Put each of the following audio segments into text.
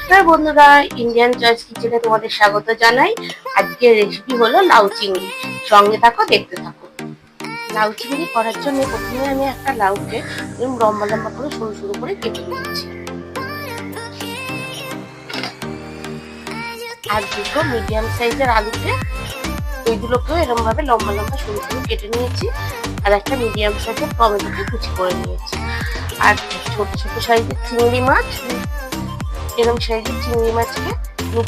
নমস্কার বন্ধুরা, Indian choice কিচেনে তোমাদের স্বাগত জানাই। আজকের রেসিপি হলো লাউ চিংড়ি। সঙ্গে থাকো, দেখতে থাকো। লাউ চিংড়ি করার জন্য প্রথমে আমি একটা লাউকে এরকম লম্বা লম্বা করে সরু সরু করে কেটে নিয়েছি। আর দুটো মিডিয়াম সাইজের আলুকে এইগুলোকেও এরকম ভাবে লম্বা লম্বা সরু সরু কেটে নিয়েছি। আর একটা মিডিয়াম সাইজের টমেটোকে কুচি করে নিয়েছি। আর ছোট ছোট সাইজের চিংড়ি মাছ, এরকম সাইজের চিংড়ি মাছকে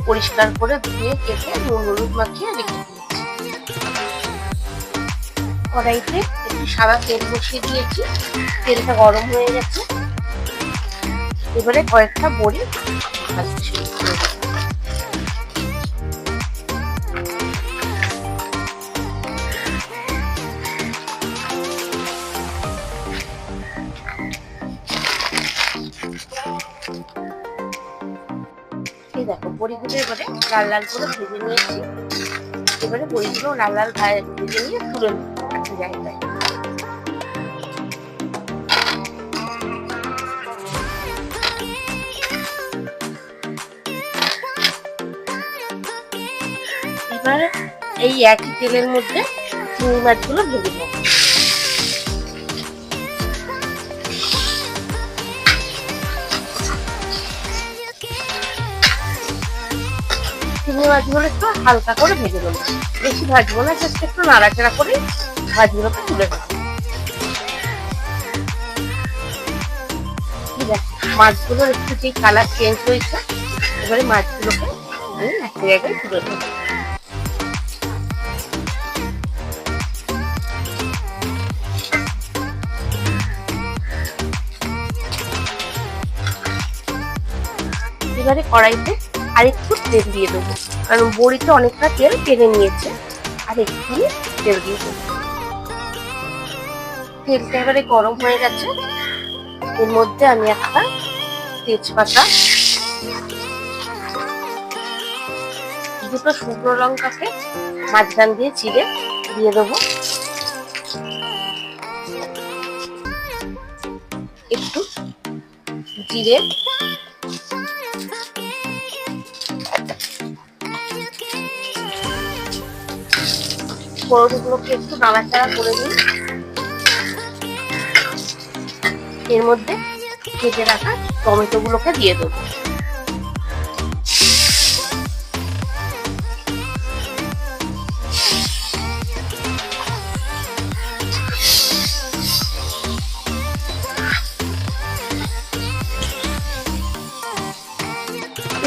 পরিষ্কার করে ধুয়ে কেটে নুন হলুদ মাখিয়ে রেখে দিয়েছি। কড়াইতে একটু সাদা তেল বসিয়ে দিয়েছি। তেলটা গরম হয়ে গেছে। এবারে কয়েকটা বড়ি ভাজতে শুরু করে দেব। দেখো, বড়িগুলো এবারে লাল লাল করে ভেজে নিয়েছি। এবারে বড়িগুলো লাল লাল ভেজে নিয়ে তুলে একটা জায়গায়। এবার এই একই তেলের মধ্যে চিংড়ি মাছগুলো ভেজে নেব। চিংড়ি মাছগুলো একটু হালকা করে ভেজে নেবো, বেশি ভাজবো না, জাস্ট একটু নাড়াচাড়া করে মাছগুলোকে তুলে নেবো। ঠিক আছে, মাছগুলোর একটু যে কালার চেঞ্জ হয়েছে, এবারে মাছগুলোকে আমি একটা জায়গায় তুলে নেবো। এবারে কড়াইতে আরেকটু তেল দিয়ে দেবো, কারণ বড়িতে অনেকটা তেল টেনে নিয়েছে। আর একটু তেল দিয়ে দেবো। তেলটা এবারে গরম হয়ে গেছে। এর মধ্যে আমি একটা তেজপাতা, দুটো শুকনো লঙ্কাকে মাঝখান দিয়ে চিড়ে দিয়ে দেবো। একটু জিরে, ফোড়নগুলোকে একটু নাড়াচাড়া করে নিই। এর মধ্যে কেটে রাখা টমেটো গুলোকে দিয়ে দেবো।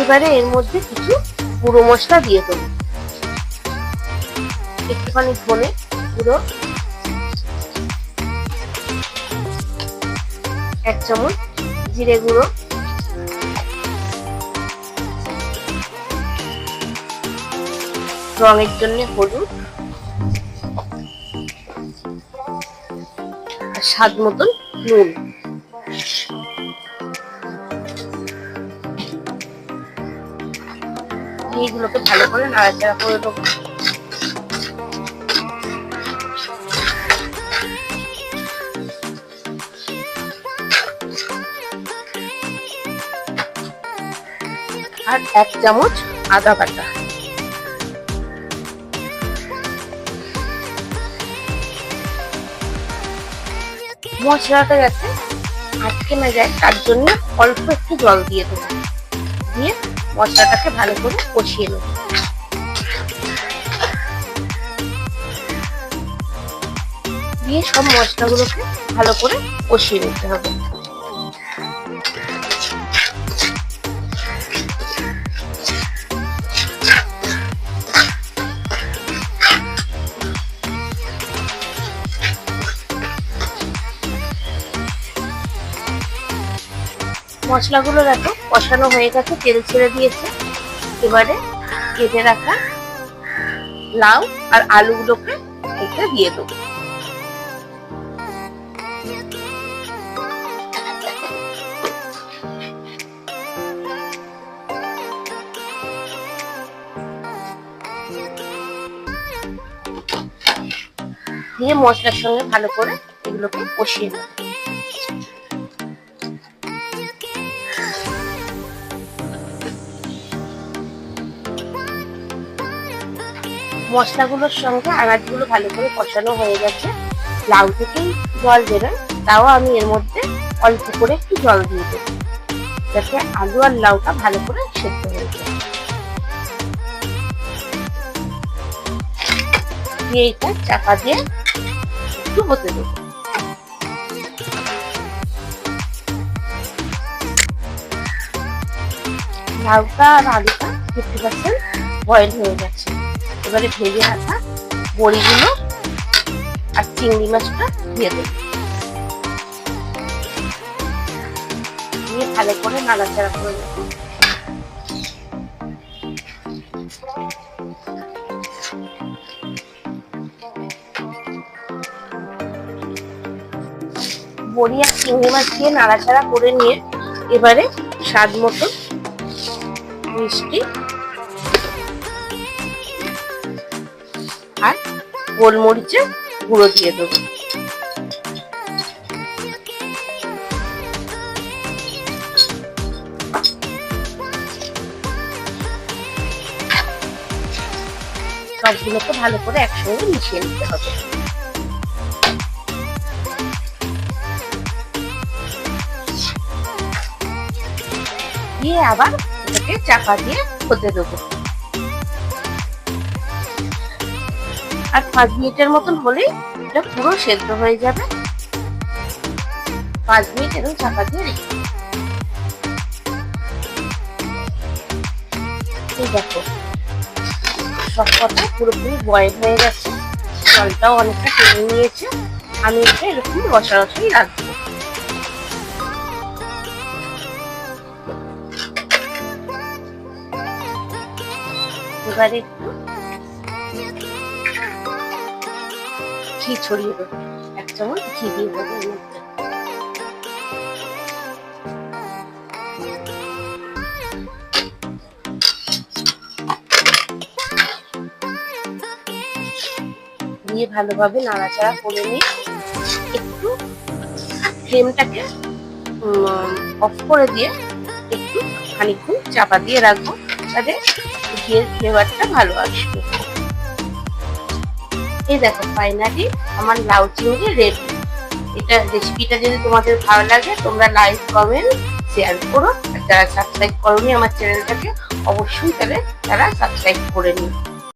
এবারে এর মধ্যে কিছু গুঁড়ো মশলা দিয়ে দেবো। একটুখানি ধনে গুঁড়ো, 1 চামচ জিরে গুঁড়ো, রঙের জন্য হলুদ, আর স্বাদ মতন নুন। এইগুলোকে ভালো করে নাড়াচাড়া করে দেবো। আর 1 চামচ আদা বাটা। মশলাটা যাতে আটকে না যায় তার জন্য অল্প একটু জল দিয়ে দেবো। দিয়ে মশলাটাকে ভালো করে কষিয়ে নেব। দিয়ে সব মশলাগুলোকে ভালো করে কষিয়ে নিতে হবে। মশলাগুলো দেখো কষানো হয়ে গেছে, তেল ছেড়ে দিয়েছে। এবারে কেটে রাখা লাউ আর আলুগুলোকে এতে দিয়ে দেবো। দিয়ে মশলার সঙ্গে ভালো করে এগুলোকে কষিয়ে নেব। মশলাগুলোর সঙ্গে আনাজগুলো ভালো করে কষানো হয়ে গেছে। লাউ থেকেই জল বেরোয়, তাও আমি এর মধ্যে অল্প করে একটু জল দিয়ে দেবো, যাতে আলু আর লাউটা ভালো করে সেদ্ধ হয়ে যায়। দিয়ে এটা চাপা দিয়ে একটু হতে দেবো। লাউটা আর আলুটা 50% বয়েল হয়ে গেছে। এবারে ভেজে রাখা বড়িগুলো আর চিংড়ি মাছটা দিয়ে দেবো, দিয়ে ভালো করে নাড়াচাড়া করে দেবো। বড়ি আর চিংড়ি মাছ দিয়ে নাড়াচাড়া করে নিয়ে এবারে স্বাদ মতো মিষ্টি আর গোলমরিচের গুঁড়ো দিয়ে দেবো। সবগুলোকে ভালো করে একসঙ্গে মিশিয়ে নিতে হবে। দিয়ে আবার এটাকে চাপা দিয়ে হতে দেবো। আর 5 মিনিটের মতন হলেই এটা পুরো সেদ্ধ হয়ে যাবে। 5 মিনিট এরকম চাপা দিয়ে রেখে দেখো সব কটা পুরোপুরি বয়েল হয়ে গেছে, জলটাও অনেকটা টেনে নিয়েছে। আমি এটা এরকম রসা রসাই রাখবো। এবারে একটু ঘি ছড়িয়ে দেবো, 1 চামচ ঘি দিয়ে দেবো এর মধ্যে। দিয়ে ভালোভাবে নাড়াচাড়া করে নিয়ে একটু ফ্লেমটাকে অফ করে দিয়ে একটু খানিকক্ষণ চাপা দিয়ে রাখবো, যাতে ঘিয়ের ফ্লেভারটা ভালো আসবে। এই দেখো ফাইনালি আমার লাউ চিংড়ি রেডি। এটা রেসিপিটা যদি তোমাদের ভালো লাগে তোমরা লাইক কমেন্ট শেয়ার করো, আর যারা সাবস্ক্রাইব করোনি আমার চ্যানেলটাকে অবশ্যই তারা সাবস্ক্রাইব করে নিও।